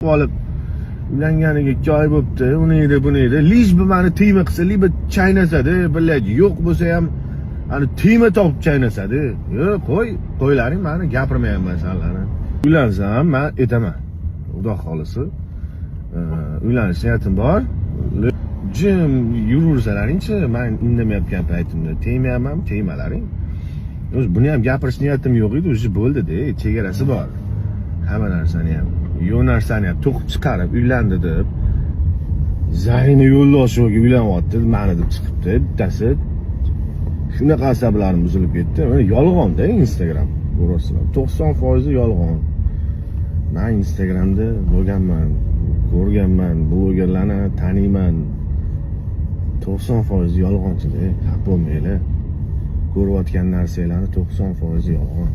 olib uylanganiga 2 oy bo'libdi, uni edi, buni edi. Lish bu meni tiyma qilsa, liba chaynasadi, biladi. Yo'q bo'lsa ham ani tiyma topib chaynasadi. Yo'q, qo'ylaring, meni gapirmayapman sanlarni. Uylansam men etaman. Xudo xolisi. Uylanish niyatim bor. Jim yuraversalaring-chi, men indamayotgan paytimda tegmayapman, tegmalaring. O'zi buni ham gapirish niyatim yo'q edi, o'zi bo'ldi-da, chegarasi bor. Hamma narsani ham, yo'narsani ham to'qib chiqarib uylandi deb, Zarina Yo'ldoshevaga uylanyapti, meni deb chiqibdi, bittasi. Shunaqa asablarim buzilib ketdi. Mana yolg'on-da Instagram, ko'rasizlar. 90% yolg'on. Men Instagramda bo'lganman, ko'rganman, blogerlarni taniyman. 90% yolg'onchi-da, xafa bo'lmanglar. Ko'rayotgan narsalarni 90% yolg'on.